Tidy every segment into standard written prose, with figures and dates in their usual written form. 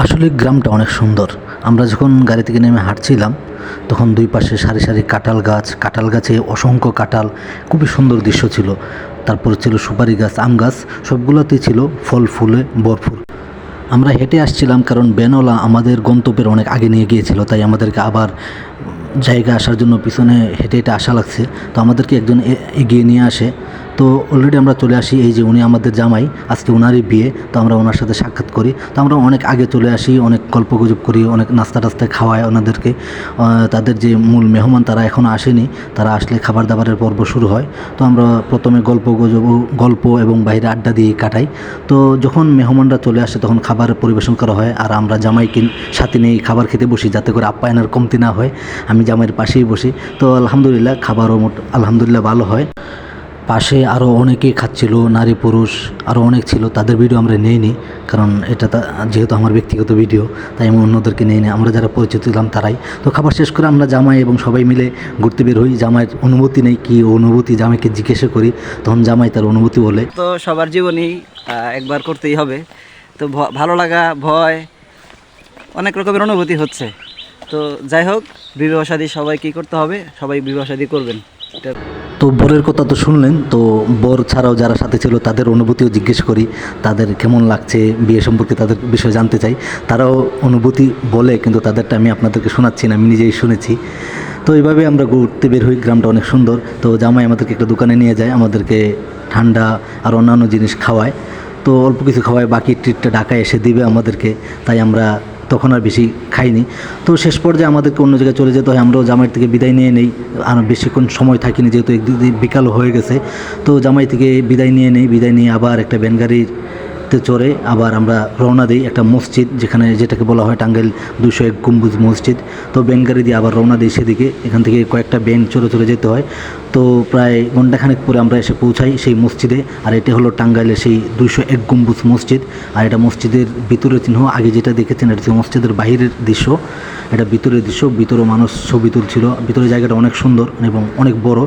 আসলে গ্রামটা অনেক সুন্দর। আমরা যখন গাড়ি থেকে নেমে হাঁটছিলাম তখন দুই পাশে সারি সারি কাঁঠাল গাছে অসংখ্য কাঁঠাল, খুবই সুন্দর দৃশ্য ছিল। তারপরে ছিল সুপারি গাছ, আম গাছ, সবগুলোতেই ছিল ফল ফুলে ভরপুর। আমরা হেঁটে আসছিলাম কারণ ভ্যানওয়ালা আমাদের গন্তব্যের অনেক আগে নিয়ে গিয়েছিল, তাই আমাদেরকে আবার জায়গা আসার জন্য পিছনে হেঁটে হেঁটে আসা লাগছে। তো আমাদেরকে একজন এগিয়ে নিয়ে আসে। তো অলরেডি আমরা চলে আসি, এই যে উনি আমাদের জামাই, আজকে ওনারই বিয়ে। তো আমরা ওনার সাথে সাক্ষাৎ করি। তো আমরা অনেক আগে চলে আসি, অনেক গল্পগুজব করি, অনেক নাস্তা টাস্তা খাওয়াই ওনাদেরকে। তাদের যে মূল মেহমান তারা এখনও আসেনি, তারা আসলে খাবার দাবারের পর্ব শুরু হয়। তো আমরা প্রথমে গল্প এবং বাইরে আড্ডা দিয়ে কাটাই। তো যখন মেহমানরা চলে আসে তখন খাবার পরিবেশন করা হয়, আর আমরা জামাইকে সাথে নিয়ে খাবার খেতে বসি যাতে করে আপ্যায়নের কমতি না হয়। আমি জামাইয়ের পাশেই বসি। তো আলহামদুলিল্লাহ খাবারও আলহামদুলিল্লাহ ভালো হয়। পাশে আরও অনেকেই খাচ্ছিল, নারী পুরুষ আরও অনেক ছিল, তাদের ভিডিও আমরা নিইনি কারণ এটা যেহেতু আমার ব্যক্তিগত ভিডিও, তাই আমি অন্যদেরকে নিইনি। আমরা যারা পরিচিত ছিলাম তারাই। তো খাবার শেষ করে আমরা জামাই এবং সবাই মিলে ঘুরতে বের হই। জামাইয়ের অনুমতি নেই, কি অনুভূতি জামাইকে জিজ্ঞাসা করি, তখন জামাই তার অনুভূতি বলে। তো সবার জীবনেই একবার করতেই হবে। তো ভালো লাগা, ভয়, অনেক রকমের অনুভূতি হচ্ছে। তো যাই হোক, বিবাহ শাদী সবাই কী করতে হবে, সবাই বিবাহ শাদী করবেন। তো বরের কথা তো শুনলেন। তো বর ছাড়াও যারা সাথে ছিল তাদের অনুভূতিও জিজ্ঞেস করি, তাদের কেমন লাগছে, বিয়ে সম্পর্কে তাদের বিষয়ে জানতে চাই। তারাও অনুভূতি বলে, কিন্তু তাদেরটা আমি আপনাদেরকে শোনাচ্ছি না, আমি নিজেই শুনেছি। তো এইভাবে আমরা ঘুরতে বের হই। গ্রামটা অনেক সুন্দর। তো জামাই আমাদেরকে একটা দোকানে নিয়ে যায়, আমাদেরকে ঠান্ডা আর অন্যান্য জিনিস খাওয়ায়। তো অল্প কিছু খাওয়ায়, বাকি ট্রিটটা ঢাকায় এসে দিবে আমাদেরকে, তাই আমরা তখন আর বেশি খাইনি। তো শেষ পর্যায়ে আমাদেরকে অন্য জায়গায় চলে যেতে হয়। আমরাও জামাই থেকে বিদায় নিয়ে নেই, আর বেশিক্ষণ সময় থাকিনি যেহেতু বিকাল হয়ে গেছে। তো জামাই থেকে বিদায় নিয়ে আবার একটা ভ্যান গাড়িতে চড়ে আবার আমরা রওনা দিই একটা মসজিদ, যেটাকে বলা হয় টাঙ্গাইল 201 গম্বুজ মসজিদ। তো ভ্যান গাড়ি দিয়ে আবার রওনা দিই সেদিকে। এখান থেকে কয়েকটা ভ্যান চড়ে যেতে হয়। তো প্রায় ঘণ্টাখানেক পরে আমরা এসে পৌঁছাই সেই মসজিদে। আর এটা হলো টাঙ্গাইলের সেই 201 গম্বুজ মসজিদ। আর এটা মসজিদের ভিতরের চিহ্ন। আগে যেটা দেখেছেন এটা হচ্ছে মসজিদের বাইরের দৃশ্য, এটা ভিতরের দৃশ্য। ভিতরে মানুষ ছবি তুলছিল। ভিতরের জায়গাটা অনেক সুন্দর এবং অনেক বড়।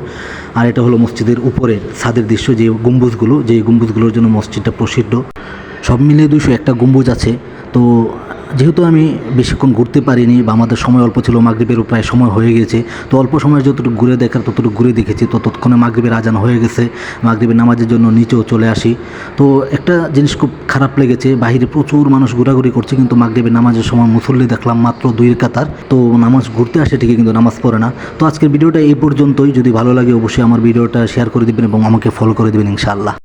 আর এটা হলো মসজিদের উপরের ছাদের দৃশ্য, যে গম্বুজগুলোর জন্য মসজিদটা প্রসিদ্ধ। সব মিলিয়ে 201টা গম্বুজ আছে। তো যেহেতু আমি বেশিক্ষণ ঘুরতে পারিনি বা আমাদের সময় অল্প ছিল, মাগরিবেরও প্রায় সময় হয়ে গেছে। তো অল্প সময় যতটুকু ঘুরে দেখার ততটুকু ঘুরে দেখেছি। তো ততক্ষণে মাগরিবের আজান হয়ে গেছে, মাগরিবের নামাজের জন্য নিচেও চলে আসি। তো একটা জিনিস খুব খারাপ লেগেছে, বাইরে প্রচুর মানুষ ঘোরাঘুরি করছে, কিন্তু মাগরিবের নামাজের সময় মুসল্লি দেখলাম মাত্র 2 কাতার। তো নামাজ ঘুরতে আসে ঠিকই, কিন্তু নামাজ পড়ে না। তো আজকের ভিডিওটা এই পর্যন্তই। যদি ভালো লাগে অবশ্যই আমার ভিডিওটা শেয়ার করে দেবেন এবং আমাকে ফলো করে দেবেন ইনশাআল্লাহ।